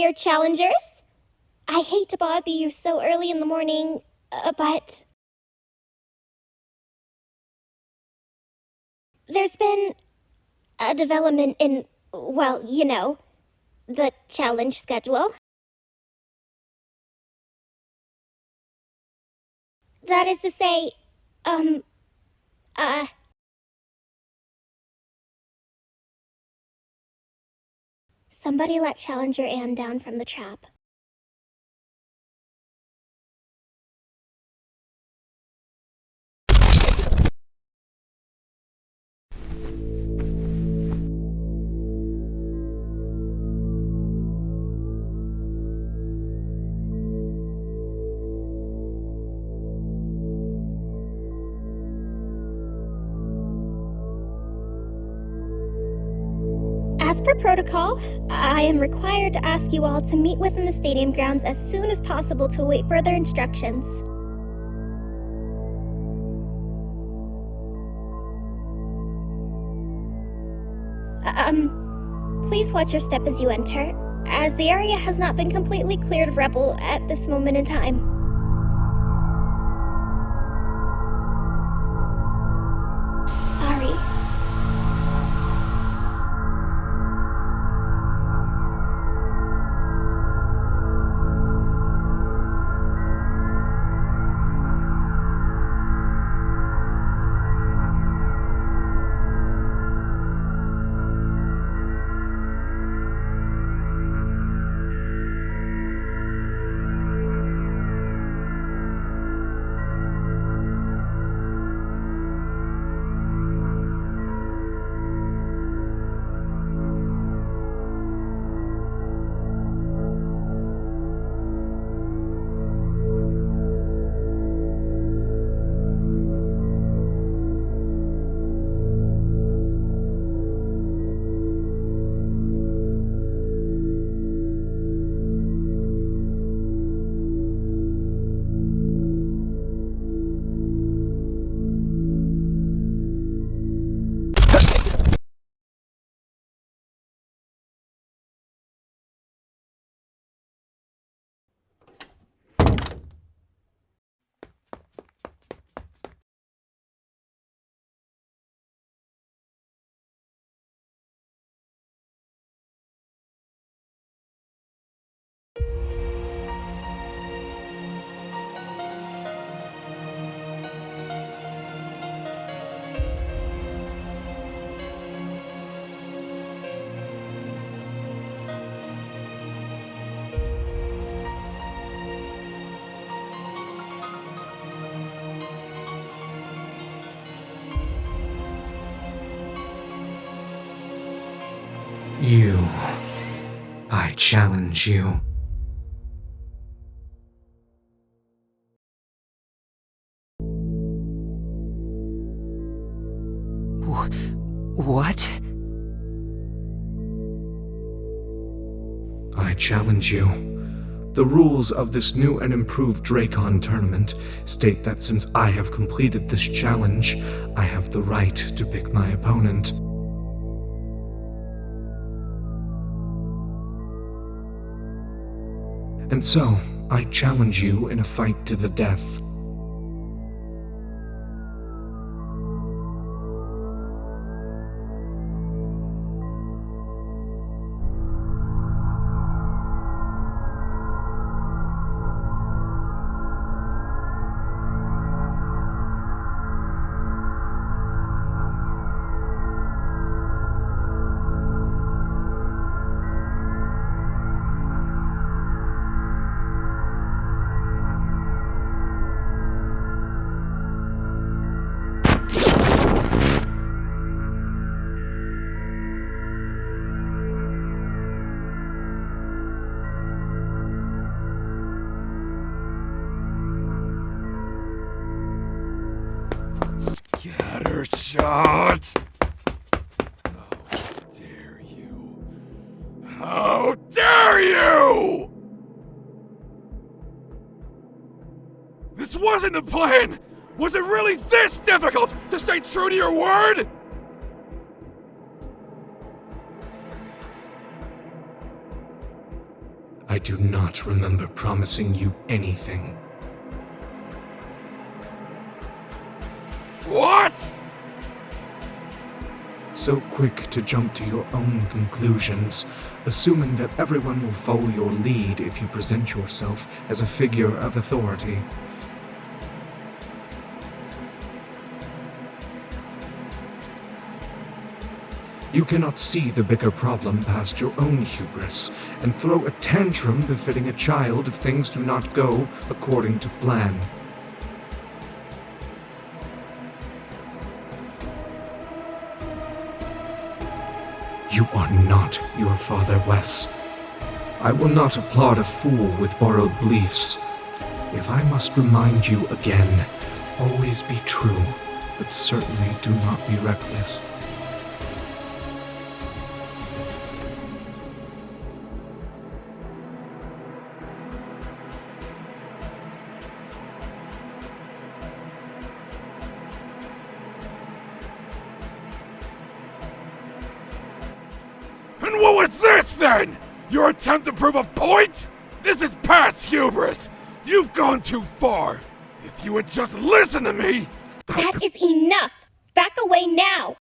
dear challengers. I hate to bother you so early in the morning, but there's been a development in, well, you know, the challenge schedule. That is to say, somebody let Challenger Anne down from the trap. As per protocol, I am required to ask you all to meet within the stadium grounds as soon as possible to await further instructions. Please watch your step as you enter, as the area has not been completely cleared of Rebel at this moment in time. I challenge you. What? I challenge you. The rules of this new and improved Draycon Tournament state that since I have completed this challenge, I have the right to pick my opponent. And so, I challenge you in a fight to the death. Scattershot! How dare you! How dare you! This wasn't the plan! Was it really this difficult to stay true to your word? do not remember promising you anything. What? So quick to jump to your own conclusions, assuming that everyone will follow your lead if you present yourself as a figure of authority. You cannot see the bigger problem past your own hubris, and throw a tantrum befitting a child if things do not go according to plan. You are not your father, Wes. I will not applaud a fool with borrowed beliefs. If I must remind you again, always be true, but certainly do not be reckless. And what was this, then? Your attempt to prove a point? This is past hubris! You've gone too far! If you would just listen to me! That is enough! Back away now!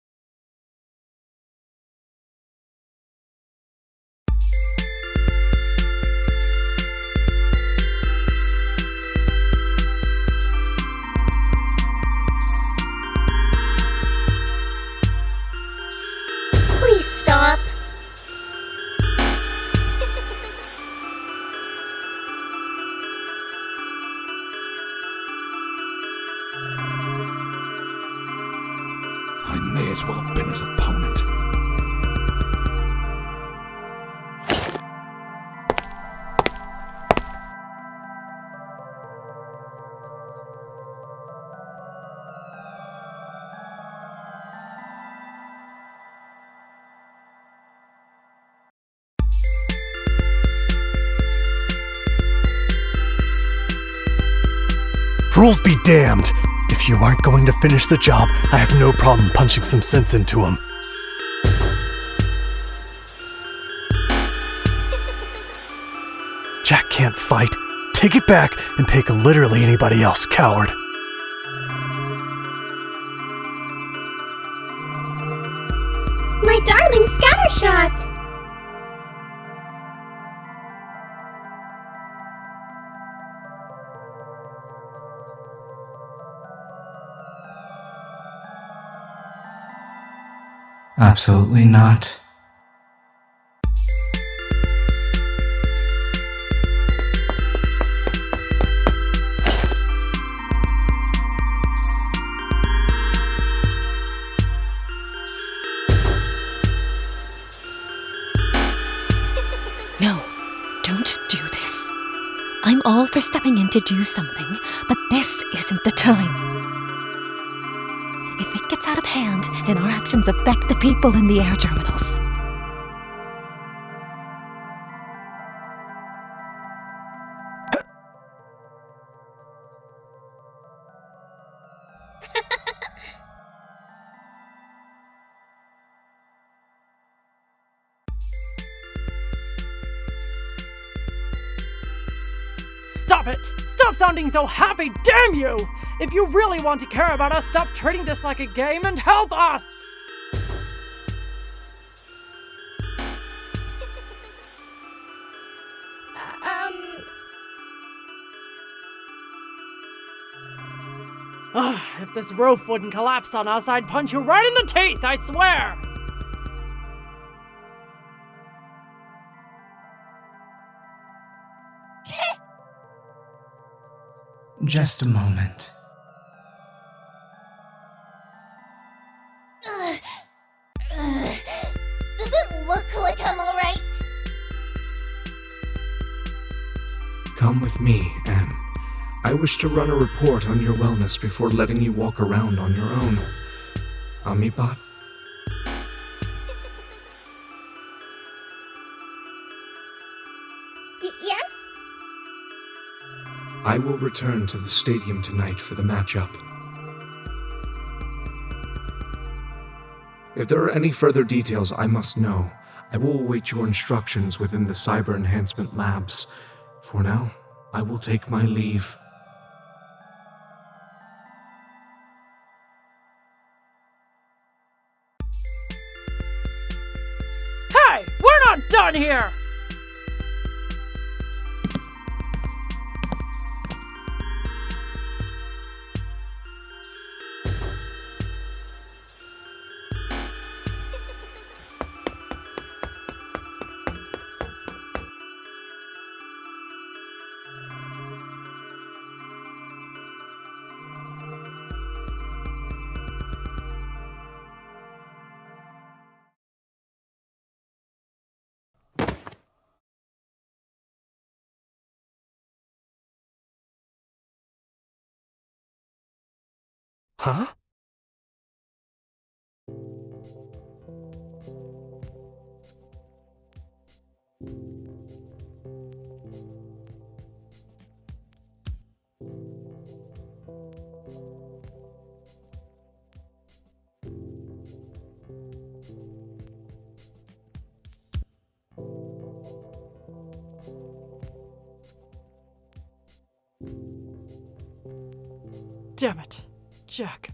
Please stop. I may as well have been his opponent. Rules be damned! If you aren't going to finish the job, I have no problem punching some sense into him. Jack can't fight. Take it back and pick literally anybody else, coward. My darling Scattershot! Absolutely not. No, don't do this. I'm all for stepping in to do something, but this isn't the time. If it gets out of hand, and our actions affect the people in the air terminals. Stop it! Stop sounding so happy, damn you! If you really want to care about us, stop treating this like a game and help us! If this roof wouldn't collapse on us, I'd punch you right in the teeth, I swear! Just a moment. Does it look like I'm alright? Come with me, Anne. I wish to run a report on your wellness before letting you walk around on your own. Amibot? Yes? I will return to the stadium tonight for the matchup. If there are any further details I must know, I will await your instructions within the Cyber Enhancement Labs. For now, I will take my leave. Hey, we're not done here! Huh? Damn it. Jack,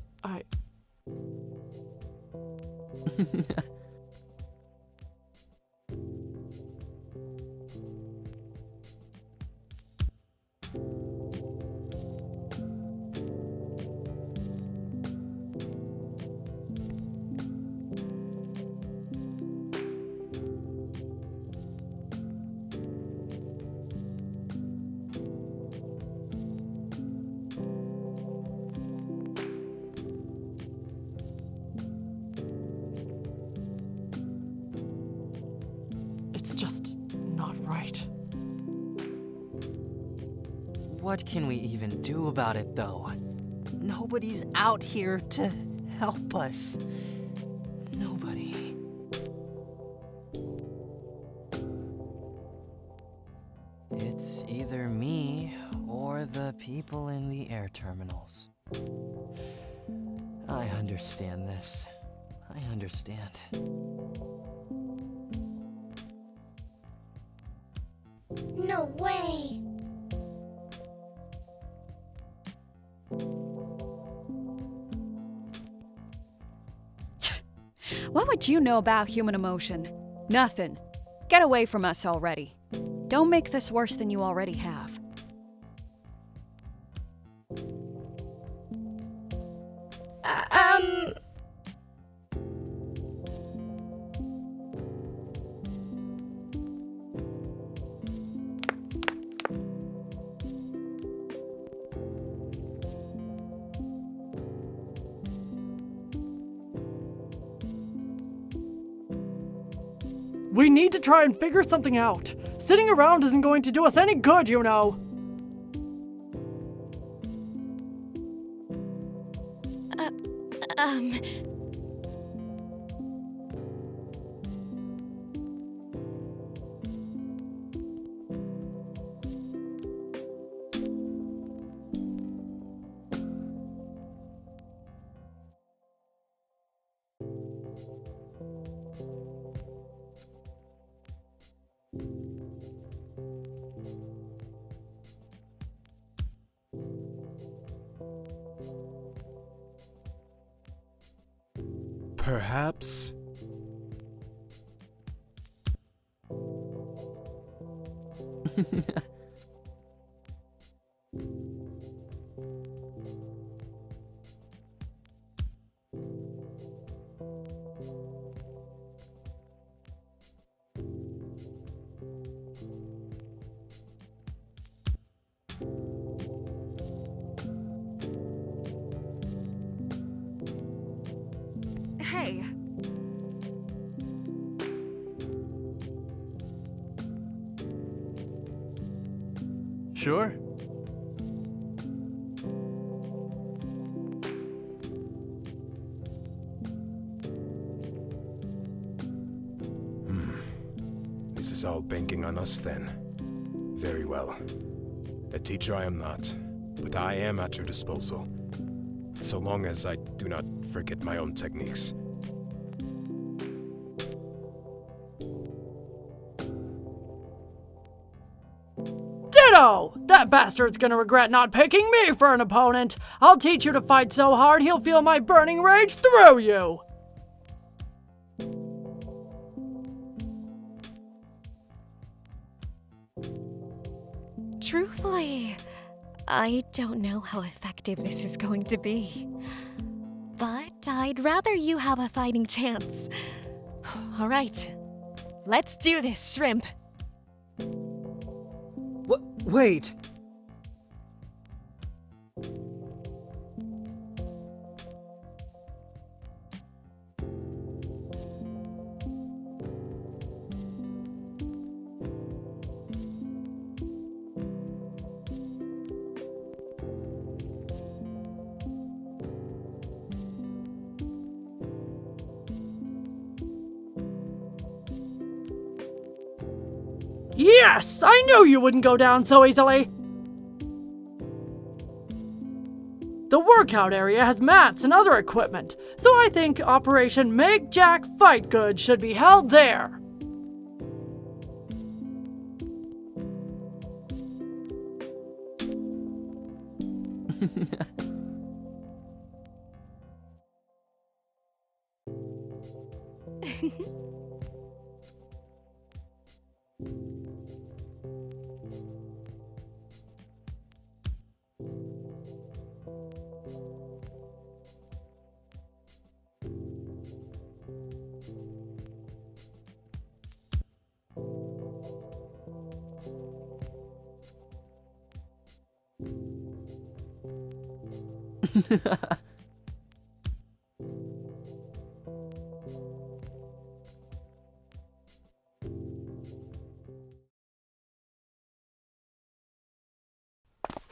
it's just not right. What can we even do about it, though? Nobody's out here to help us. Nobody. It's either me or the people in the air terminals. I understand this. I understand. No way! What would you know about human emotion? Nothing. Get away from us already. Don't make this worse than you already have. We need to try and figure something out. Sitting around isn't going to do us any good, you know. Perhaps. Hey. Sure. This is all banking on us then. Very well. A teacher I am not, but I am at your disposal. So long as I do not forget my own techniques. No! That bastard's gonna regret not picking me for an opponent! I'll teach you to fight so hard he'll feel my burning rage through you! Truthfully, I don't know how effective this is going to be. But I'd rather you have a fighting chance. Alright, let's do this, Shrimp. Wait. Yes! I knew you wouldn't go down so easily! The workout area has mats and other equipment, so I think Operation Make Jack Fight Good should be held there.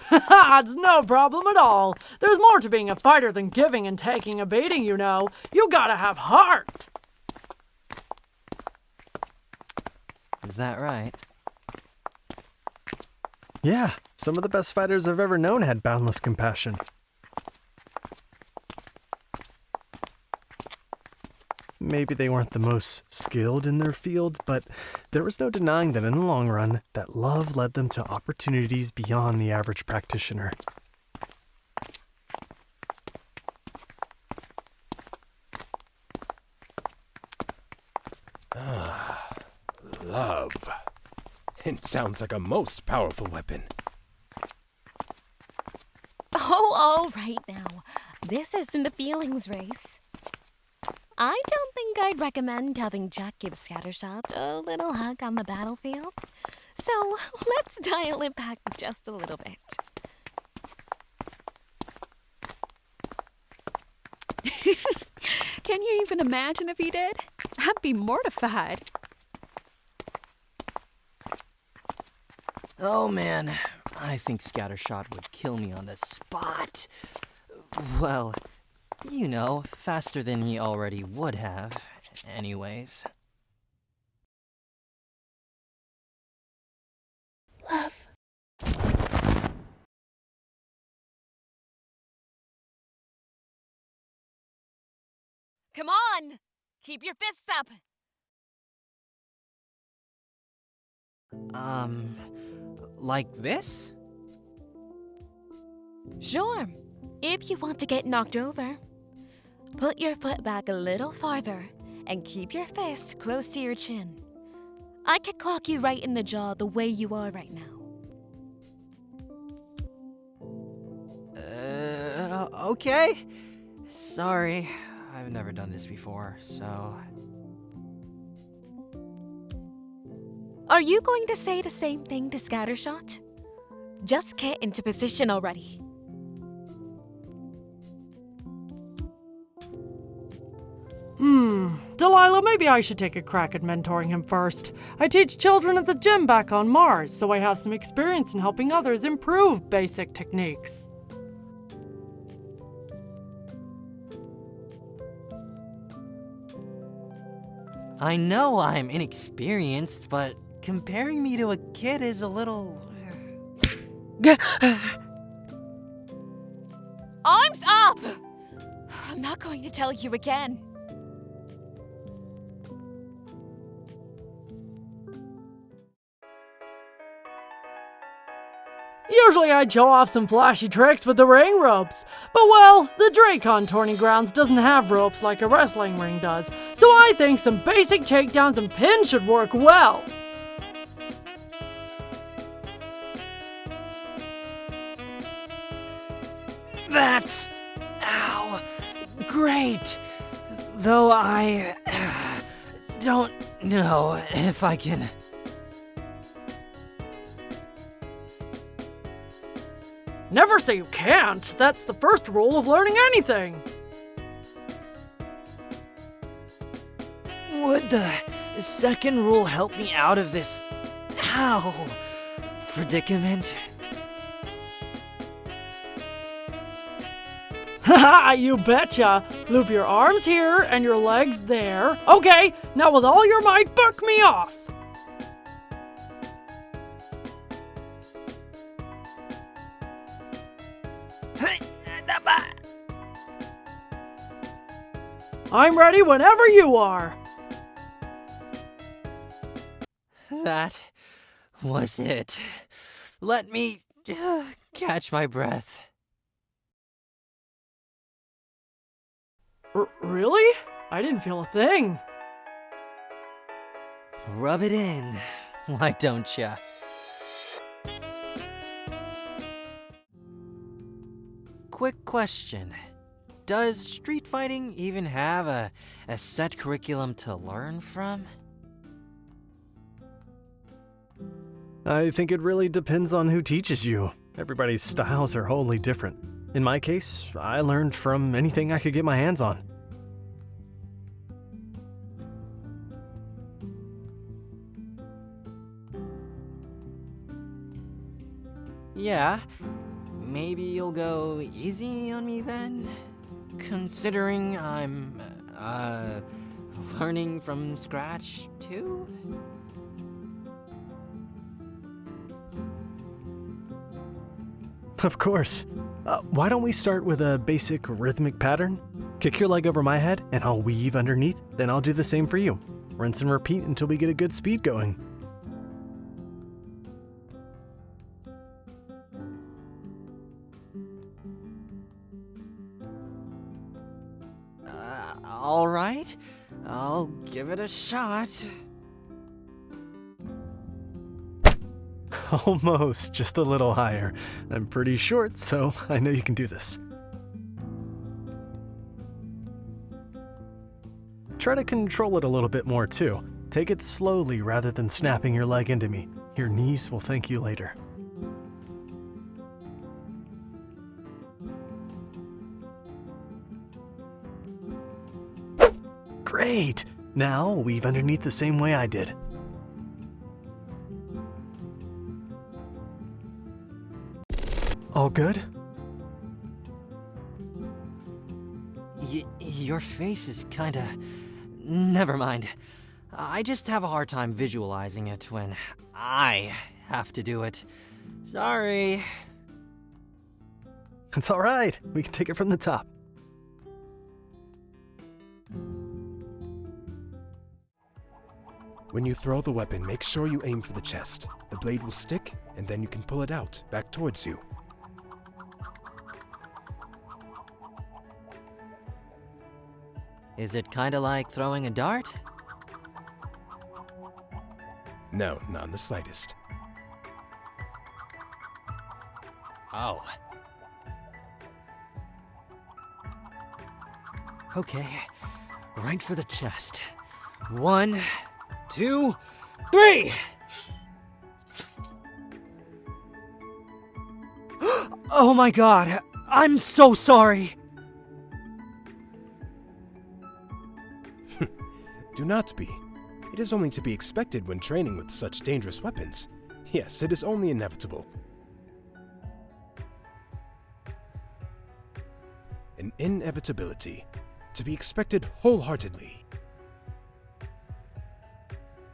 Haha, it's no problem at all. There's more to being a fighter than giving and taking a beating, you know. You gotta have heart. Is that right? Yeah, some of the best fighters I've ever known had boundless compassion. Maybe they weren't the most skilled in their field, but there was no denying that in the long run, that love led them to opportunities beyond the average practitioner. Love. It sounds like a most powerful weapon. Oh, all right now. This isn't a feelings race. I don't think I'd recommend having Jack give Scattershot a little hug on the battlefield. So let's dial it back just a little bit. Can you even imagine if he did? I'd be mortified. Oh man, I think Scattershot would kill me on the spot. Well, you know, faster than he already would have, anyways. Love. Come on! Keep your fists up! Like this? Sure, if you want to get knocked over. Put your foot back a little farther and keep your fist close to your chin. I could clock you right in the jaw the way you are right now. Okay. Sorry, I've never done this before, so... Are you going to say the same thing to Scattershot? Just get into position already. Delilah, maybe I should take a crack at mentoring him first. I teach children at the gym back on Mars, so I have some experience in helping others improve basic techniques. I know I'm inexperienced, but comparing me to a kid is a little... Arms up! I'm not going to tell you again. Usually I'd show off some flashy tricks with the ring ropes, but well, the Draycon Tourney grounds doesn't have ropes like a wrestling ring does, so I think some basic takedowns and pins should work well. That's... ow... great! Though I... don't know if I can... Never say you can't. That's the first rule of learning anything. Would the second rule help me out of this... ow... predicament? Haha, you betcha! Loop your arms here and your legs there. Okay, now with all your might, buck me off! I'm ready whenever you are! That was it. Let me catch my breath. Really? I didn't feel a thing. Rub it in, why don't ya? Quick question. Does street fighting even have a set curriculum to learn from? I think it really depends on who teaches you. Everybody's styles are wholly different. In my case, I learned from anything I could get my hands on. Yeah, maybe you'll go easy on me then? Considering I'm, learning from scratch too? Of course. Why don't we start with a basic rhythmic pattern? Kick your leg over my head and I'll weave underneath, then I'll do the same for you. Rinse and repeat until we get a good speed going. Alright, I'll give it a shot. Almost, just a little higher. I'm pretty short, so I know you can do this. Try to control it a little bit more too. Take it slowly rather than snapping your leg into me. Your knees will thank you later. Great! Now weave underneath the same way I did. All good? Your face is kinda... Never mind. I just have a hard time visualizing it when I have to do it. Sorry. It's alright. We can take it from the top. When you throw the weapon, make sure you aim for the chest. The blade will stick, and then you can pull it out, back towards you. Is it kinda like throwing a dart? No, not in the slightest. Oh. Okay, right for the chest. 1, 2, 3! Oh my god, I'm so sorry! Do not be. It is only to be expected when training with such dangerous weapons. Yes, it is only inevitable. An inevitability. To be expected wholeheartedly.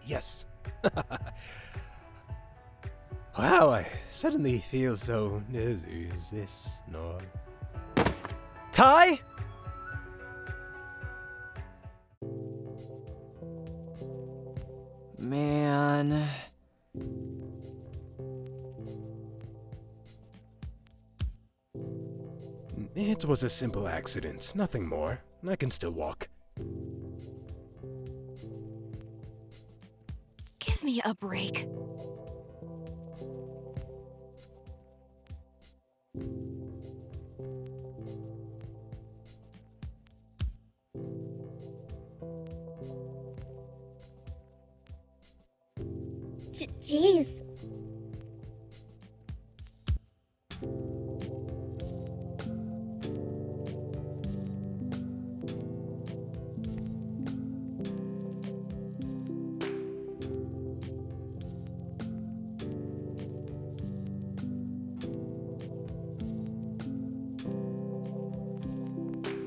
Yes. Wow, I suddenly feel so... Is this no? Ty? Man... It was a simple accident, nothing more. I can still walk. Give me a break. Jeez.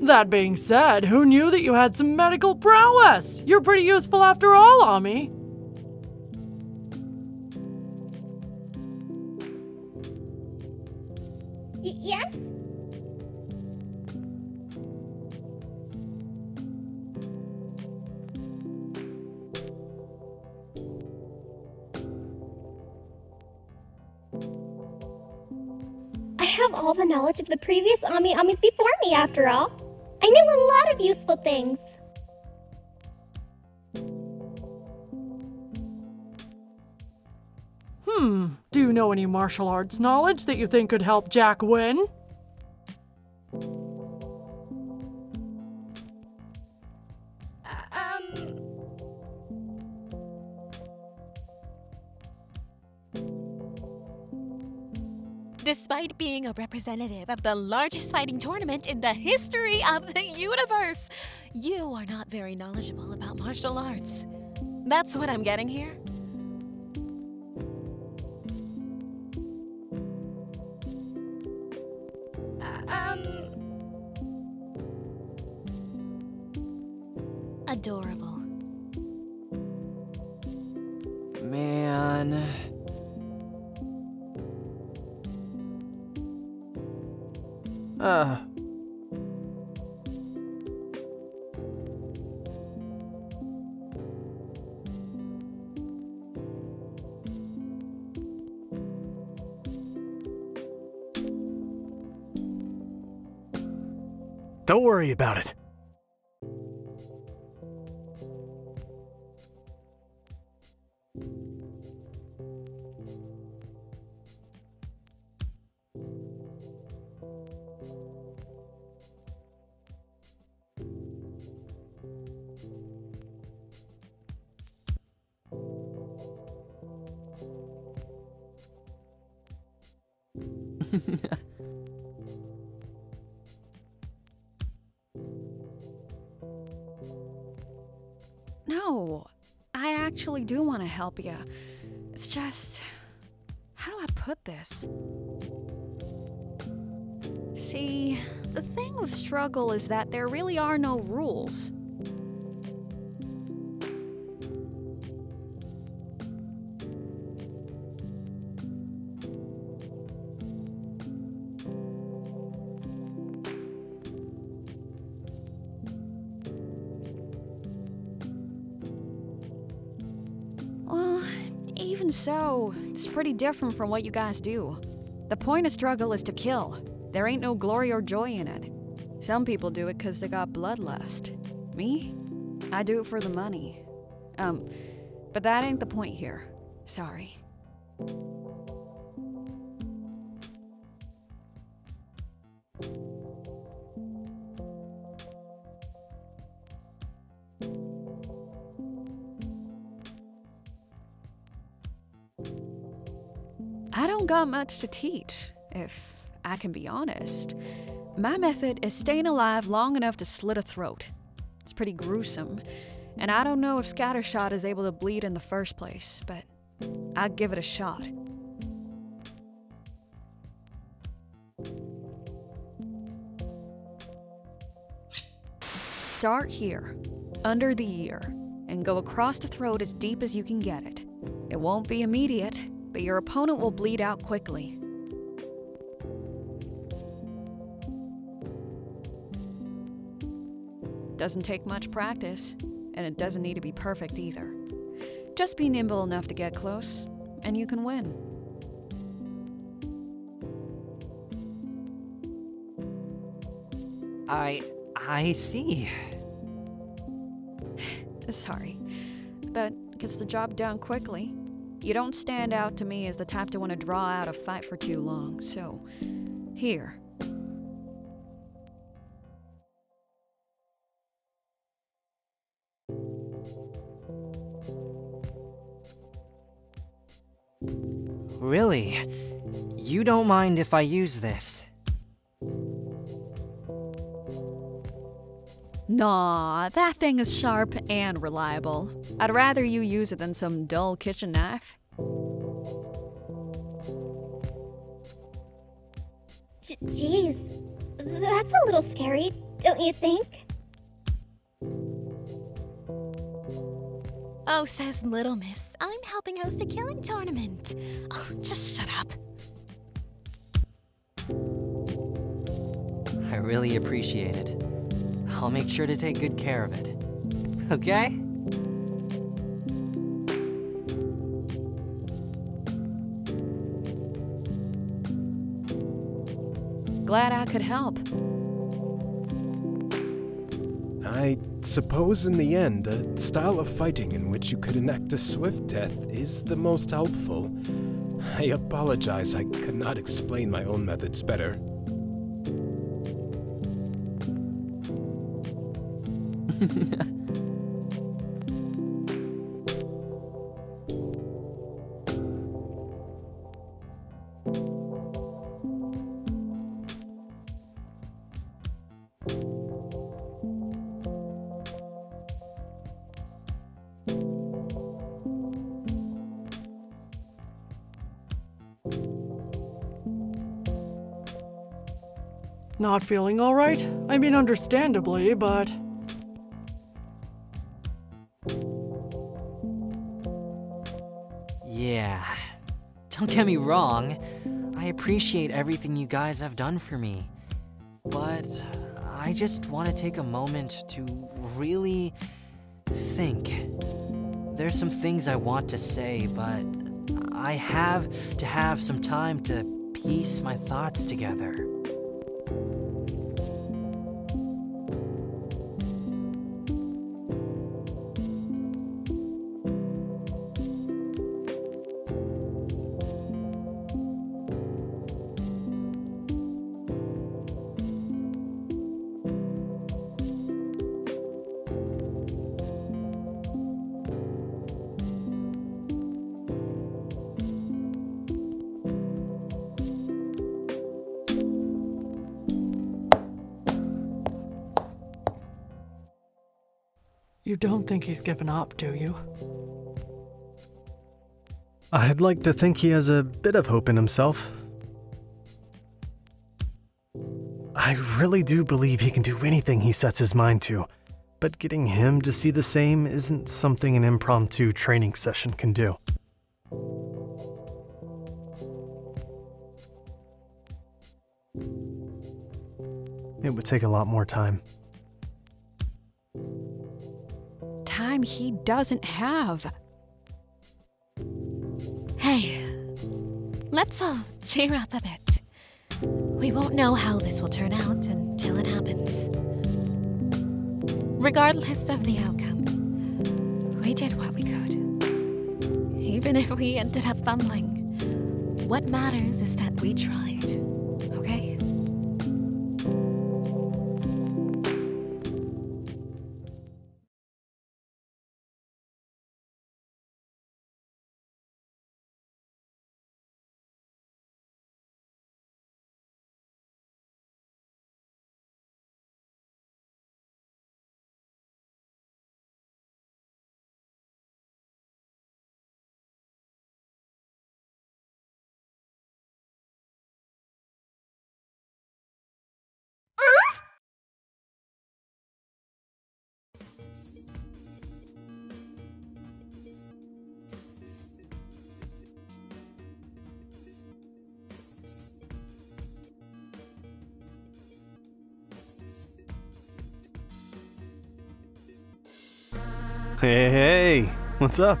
That being said, who knew that you had some medical prowess? You're pretty useful after all, Ami. Yes? I have all the knowledge of the previous Amis before me, after all. I know a lot of useful things. Do you know any martial arts knowledge that you think could help Jack win? Despite being a representative of the largest fighting tournament in the history of the universe, you are not very knowledgeable about martial arts. That's what I'm getting here. Adorable. Man. Don't worry about it. No, I actually do want to help you. It's just, how do I put this? See, the thing with struggle is that there really are no rules. Even so, it's pretty different from what you guys do. The point of struggle is to kill. There ain't no glory or joy in it. Some people do it because they got bloodlust. Me? I do it for the money. But that ain't the point here. Sorry. I don't got much to teach, if I can be honest. My method is staying alive long enough to slit a throat. It's pretty gruesome, and I don't know if Scattershot is able to bleed in the first place, but I'd give it a shot. Start here, under the ear, and go across the throat as deep as you can get it. It won't be immediate, but your opponent will bleed out quickly. Doesn't take much practice, and it doesn't need to be perfect either. Just be nimble enough to get close, and you can win. I see. Sorry, but gets the job done quickly. You don't stand out to me as the type to want to draw out a fight for too long, so here. Really? You don't mind if I use this? Nah, that thing is sharp and reliable. I'd rather you use it than some dull kitchen knife. Jeez, that's a little scary, don't you think? Oh, says Little Miss, I'm helping host a killing tournament. Oh, just shut up. I really appreciate it. I'll make sure to take good care of it. Okay? Glad I could help. I suppose in the end, a style of fighting in which you could enact a swift death is the most helpful. I apologize, I could not explain my own methods better. Not feeling alright? I mean, understandably, but... Yeah. Don't get me wrong. I appreciate everything you guys have done for me. But I just want to take a moment to really think. There's some things I want to say, but I have to have some time to piece my thoughts together. You don't think he's given up, do you? I'd like to think he has a bit of hope in himself. I really do believe he can do anything he sets his mind to, but getting him to see the same isn't something an impromptu training session can do. It would take a lot more time. Time he doesn't have. Hey, let's all cheer up a bit. We won't know how this will turn out until it happens. Regardless of the outcome, we did what we could. Even if we ended up fumbling, what matters is that we tried, okay? Hey, what's up?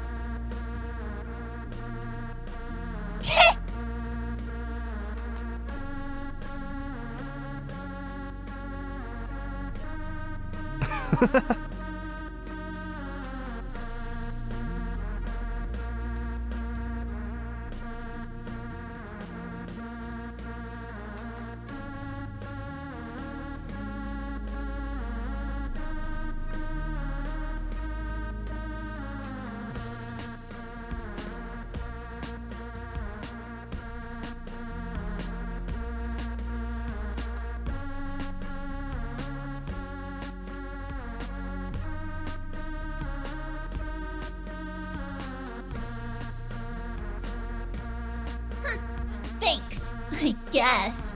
Thanks, I guess.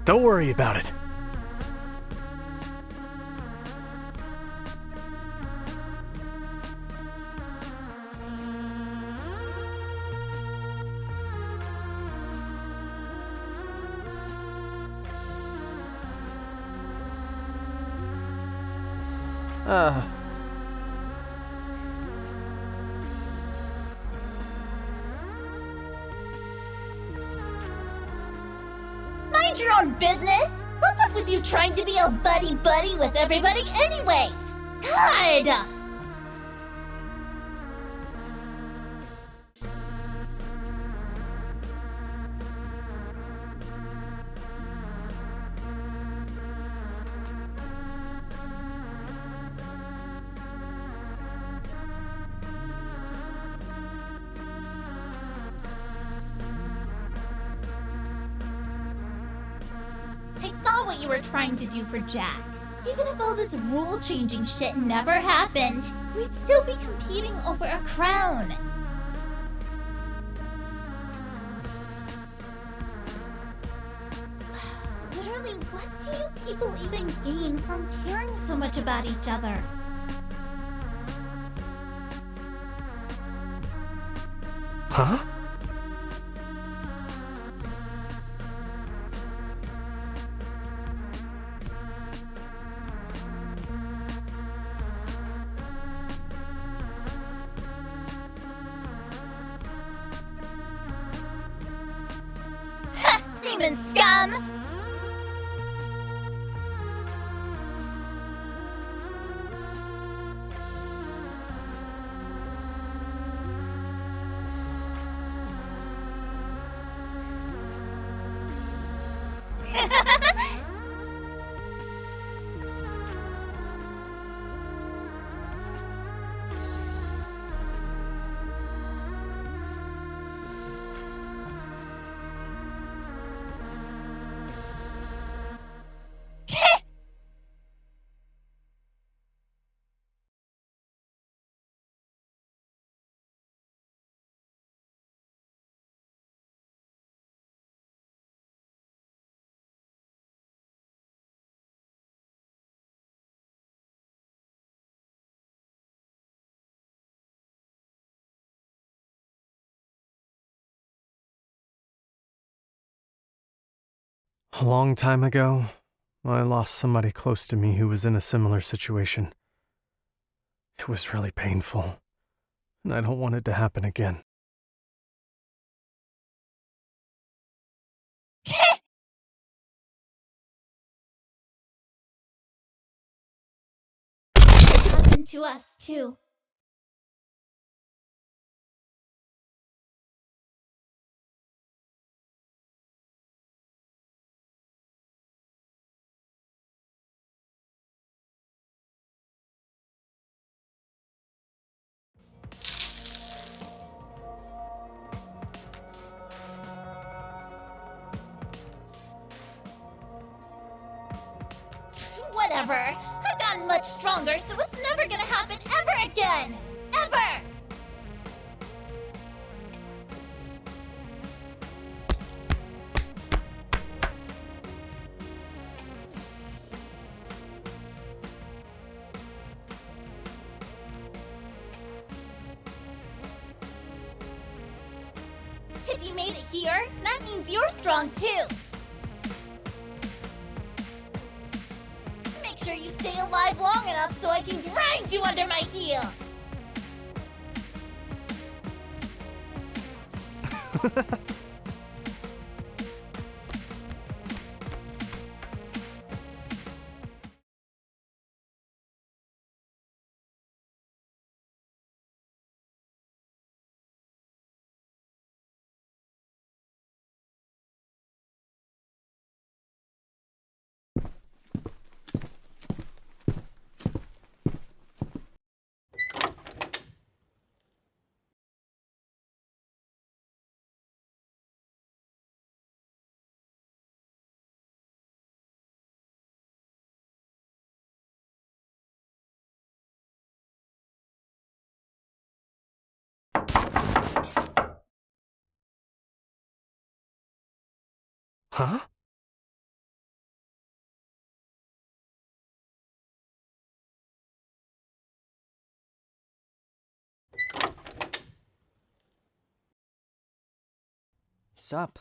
Don't worry about it. Mind your own business. What's up with you trying to be a buddy-buddy with everybody anyways? God! I saw what you were trying to do for Jack. Even if all this rule-changing shit never happened, we'd still be competing over a crown. Literally, what do you people even gain from caring so much about each other? Huh? Demon scum! A long time ago, I lost somebody close to me who was in a similar situation. It was really painful, and I don't want it to happen again. It happened to us, too. Whatever. I've gotten much stronger, so it's never gonna happen ever again! Ever! If you made it here, that means you're strong too! Make sure you stay alive long enough so I can grind you under my heel! Huh? Sup?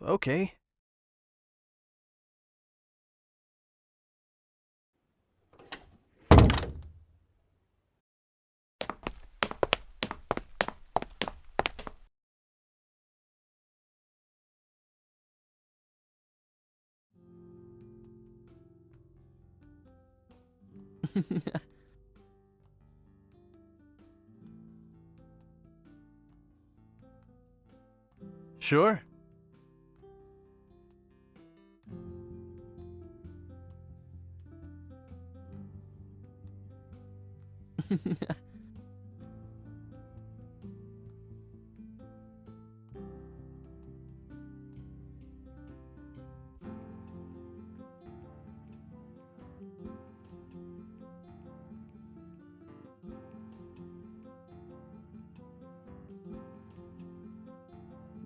Okay. Sure.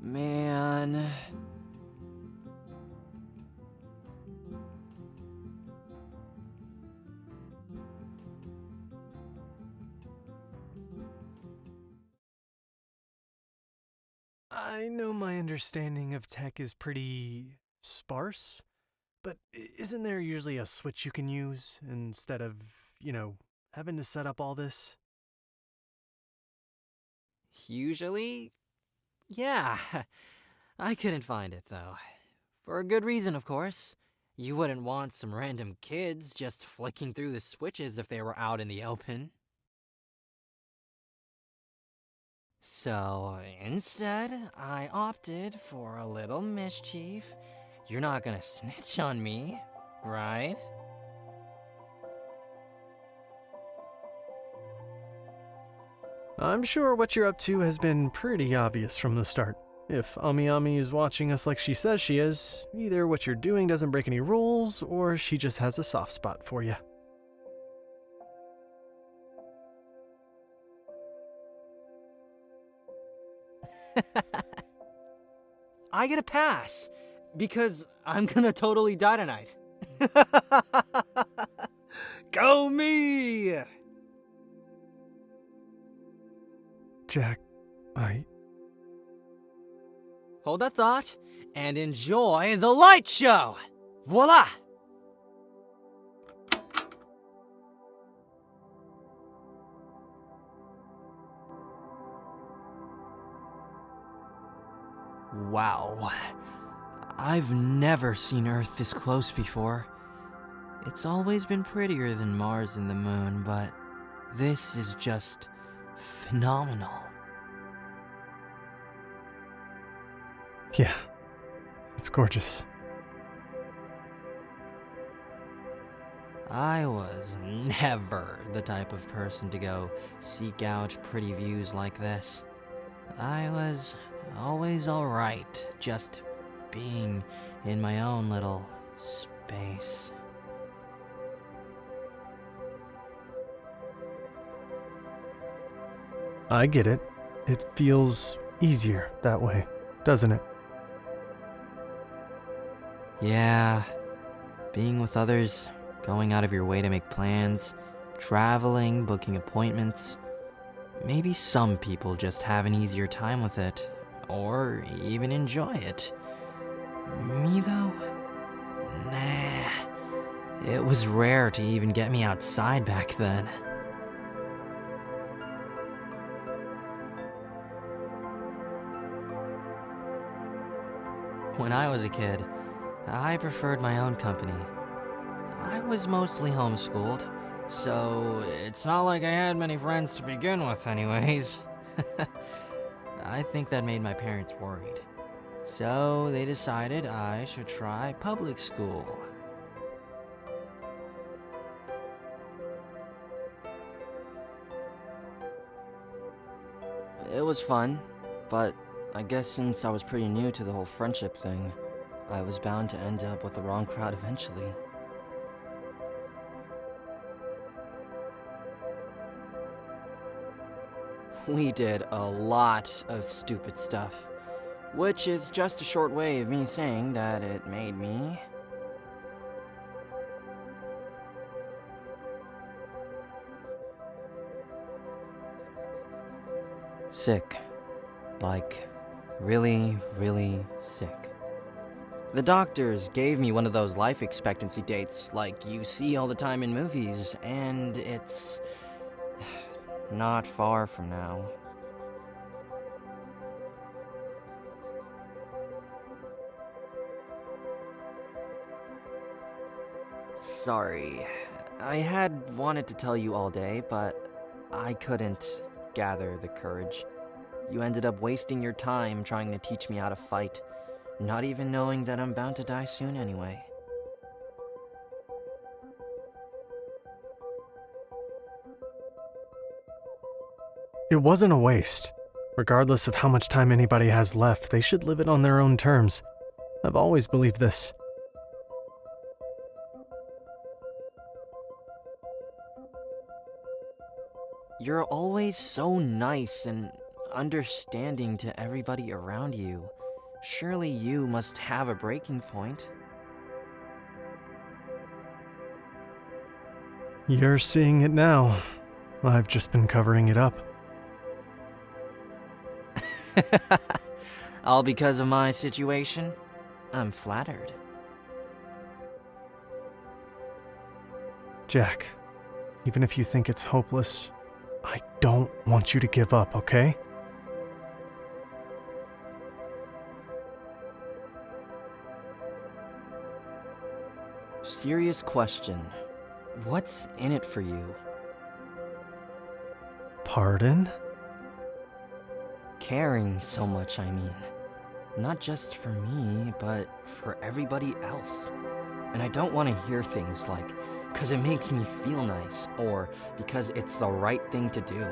Man. I know my understanding of tech is pretty sparse, but isn't there usually a switch you can use instead of, having to set up all this? Usually? Yeah. I couldn't find it, though. For a good reason, of course. You wouldn't want some random kids just flicking through the switches if they were out in the open. So, instead, I opted for a little mischief. You're not gonna snitch on me, right? I'm sure what you're up to has been pretty obvious from the start. If Ami Ami is watching us like she says she is, either what you're doing doesn't break any rules, or she just has a soft spot for you. I get a pass, because I'm gonna totally die tonight. Go me! Jack, Hold that thought, and enjoy the light show! Voila! Wow. I've never seen Earth this close before. It's always been prettier than Mars and the Moon, but this is just phenomenal. Yeah, it's gorgeous. I was never the type of person to go seek out pretty views like this. I was always alright, just being in my own little space. I get it. It feels easier that way, doesn't it? Yeah, being with others, going out of your way to make plans, traveling, booking appointments. Maybe some people just have an easier time with it, or even enjoy it. Me though? Nah. It was rare to even get me outside back then. When I was a kid, I preferred my own company. I was mostly homeschooled, so it's not like I had many friends to begin with anyways. I think that made my parents worried. So they decided I should try public school. It was fun, but I guess since I was pretty new to the whole friendship thing, I was bound to end up with the wrong crowd eventually. we did a lot of stupid stuff. Which is just a short way of me saying that it made me... sick. Like, really, really sick. The doctors gave me one of those life expectancy dates like you see all the time in movies, and it's... not far from now. Sorry. I had wanted to tell you all day, but I couldn't gather the courage. You ended up wasting your time trying to teach me how to fight, not even knowing that I'm bound to die soon anyway. It wasn't a waste. Regardless of how much time anybody has left, they should live it on their own terms. I've always believed this. You're always so nice and understanding to everybody around you. Surely you must have a breaking point. You're seeing it now. I've just been covering it up. All because of my situation? I'm flattered. Jack, even if you think it's hopeless, I don't want you to give up, okay? Serious question. What's in it for you? Pardon? Caring so much, I mean. Not just for me, but for everybody else. And I don't want to hear things like, because it makes me feel nice, or because it's the right thing to do.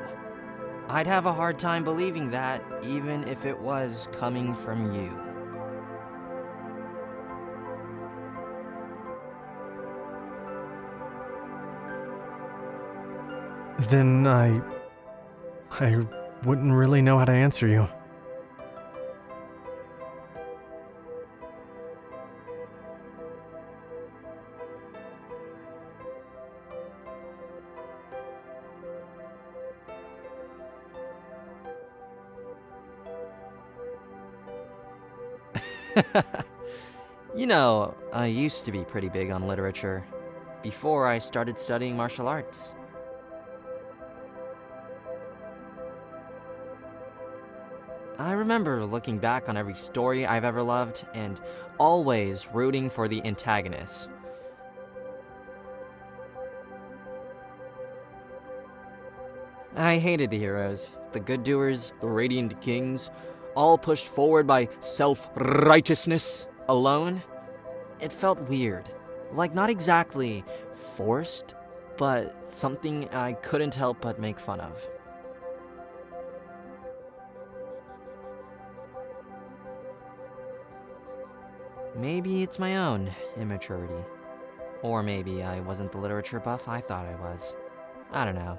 I'd have a hard time believing that, even if it was coming from you. Then I wouldn't really know how to answer you. You know, I used to be pretty big on literature, before I started studying martial arts. I remember looking back on every story I've ever loved, and always rooting for the antagonist. I hated the heroes, the good doers, the radiant kings, all pushed forward by self-righteousness alone. It felt weird, like not exactly forced, but something I couldn't help but make fun of. Maybe it's my own immaturity. Or maybe I wasn't the literature buff I thought I was. I don't know.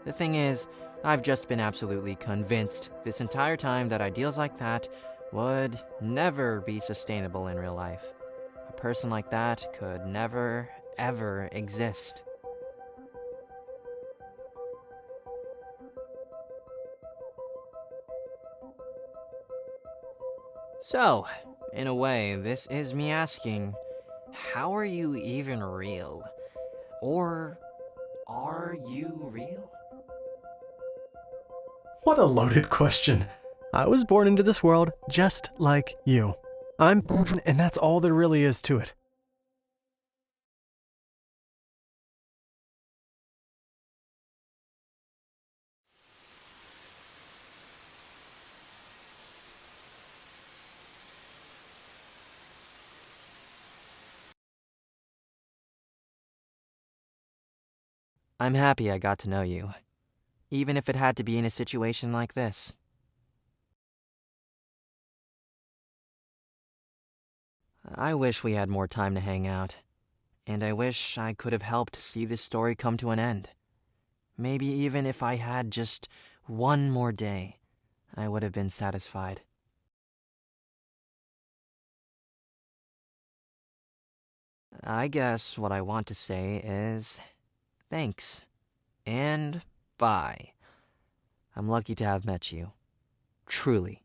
The thing is, I've just been absolutely convinced this entire time that ideals like that would never be sustainable in real life. A person like that could never, ever exist. So, in a way, this is me asking, how are you even real? Or are you real? What a loaded question. I was born into this world just like you. I'm born, and that's all there really is to it. I'm happy I got to know you, even if it had to be in a situation like this. I wish we had more time to hang out, and I wish I could have helped see this story come to an end. Maybe even if I had just one more day, I would have been satisfied. I guess what I want to say is thanks and bye. I'm lucky to have met you. Truly.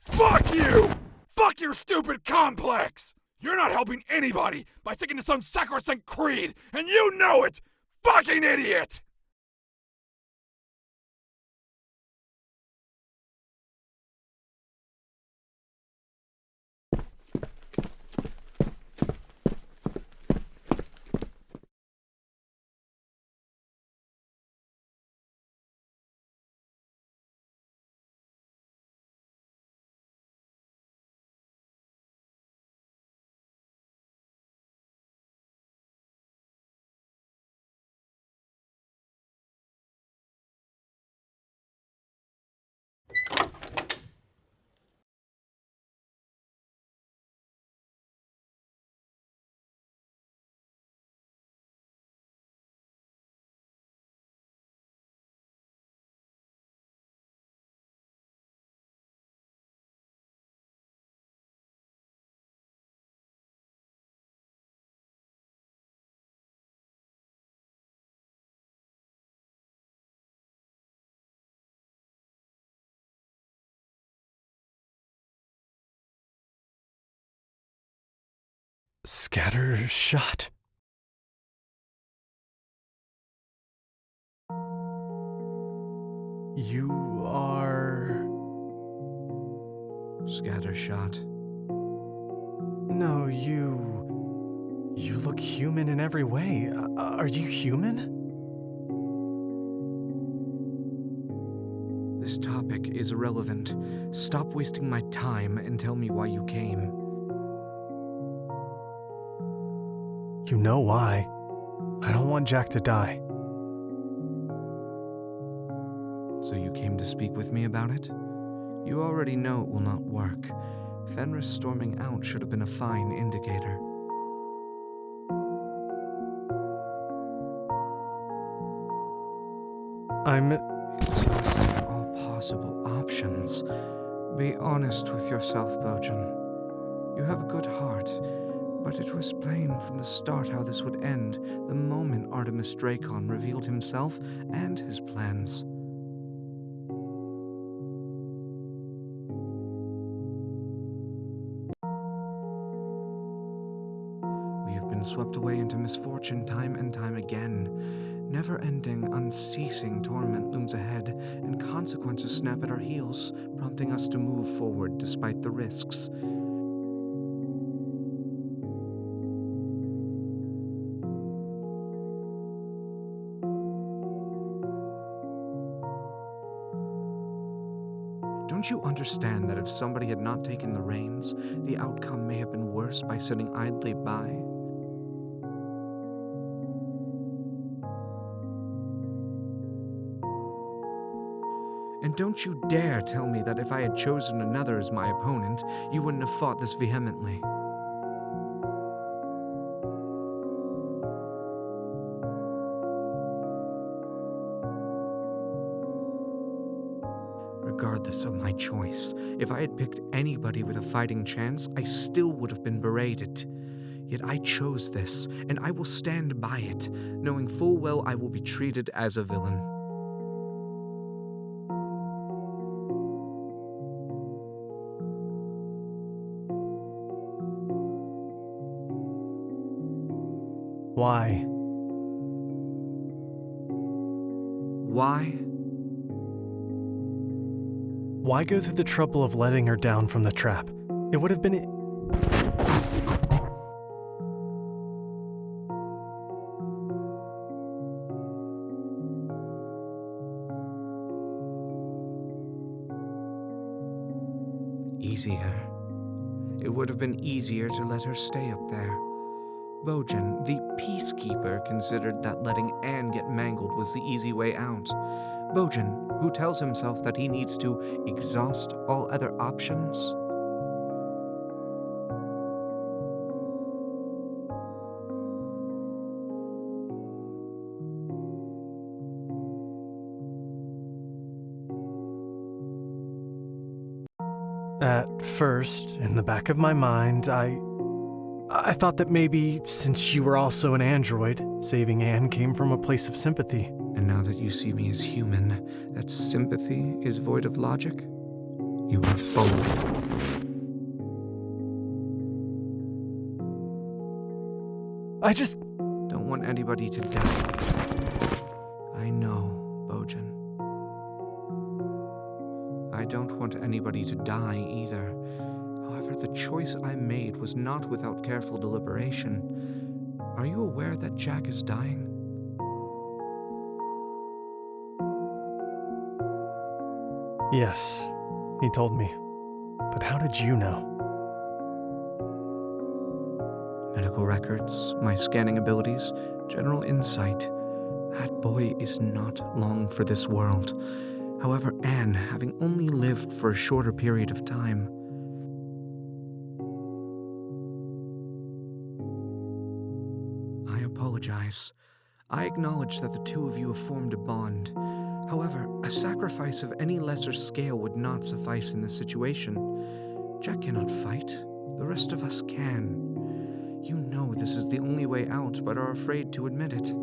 Fuck you! Fuck your stupid complex! You're not helping anybody by sticking to some sacrosanct creed, and you know it! Fucking idiot! Scattershot? You are... Scattershot. No, you look human in every way. Are you human? This topic is irrelevant. Stop wasting my time and tell me why you came. You know why. I don't want Jack to die. So you came to speak with me about it? You already know it will not work. Fenris storming out should have been a fine indicator. I'm exhausting all possible options. Be honest with yourself, Bojin. You have a good heart, but it was plain from the start how this would end the moment Artemis Draycon revealed himself and his plans. We have been swept away into misfortune time and time again. Never-ending, unceasing torment looms ahead, and consequences snap at our heels, prompting us to move forward despite the risks. Don't you understand that if somebody had not taken the reins, the outcome may have been worse by sitting idly by? And don't you dare tell me that if I had chosen another as my opponent, you wouldn't have fought this vehemently. Regardless of my choice, if I had picked anybody with a fighting chance, I still would have been berated. Yet I chose this, and I will stand by it, knowing full well I will be treated as a villain. Why? Why? Why go through the trouble of letting her down from the trap? It would have been... Easier. It would have been easier to let her stay up there. Bojin, the peacekeeper, considered that letting Anne get mangled was the easy way out. Bojin, who tells himself that he needs to exhaust all other options. At first, in the back of my mind, I thought that maybe, since you were also an android, saving Anne came from a place of sympathy. And now that you see me as human, that sympathy is void of logic? You are full. I just... don't want anybody to die. I know, Bojin. I don't want anybody to die either. However, the choice I made was not without careful deliberation. Are you aware that Jack is dying? Yes, he told me. But how did you know? Medical records, my scanning abilities, general insight. That boy is not long for this world. However, Anne, having only lived for a shorter period of time, I apologize. I acknowledge that the two of you have formed a bond. However, a sacrifice of any lesser scale would not suffice in this situation. Jack cannot fight. The rest of us can. You know this is the only way out, but are afraid to admit it.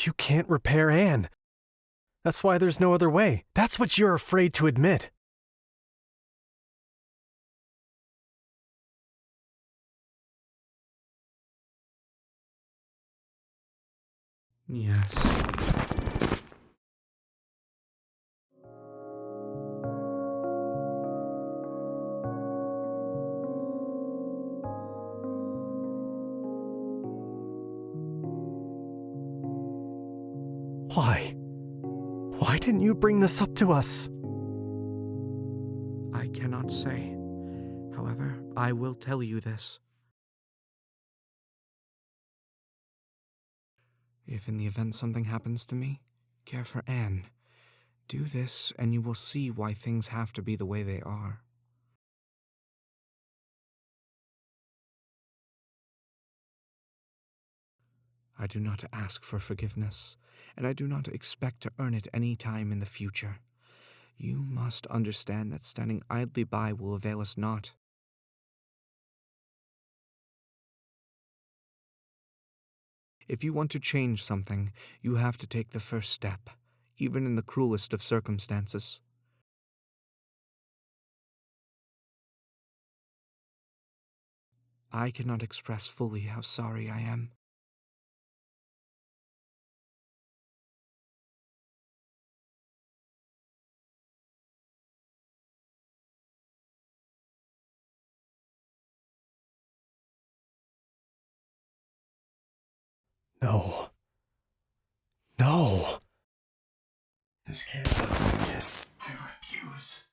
You can't repair Anne. That's why there's no other way. That's what you're afraid to admit. Yes. Why? Why didn't you bring this up to us? I cannot say. However, I will tell you this. If in the event something happens to me, care for Anne. Do this, and you will see why things have to be the way they are. I do not ask for forgiveness, and I do not expect to earn it any time in the future. You must understand that standing idly by will avail us not. If you want to change something, you have to take the first step, even in the cruelest of circumstances. I cannot express fully how sorry I am. No. No. This can't happen again. I refuse.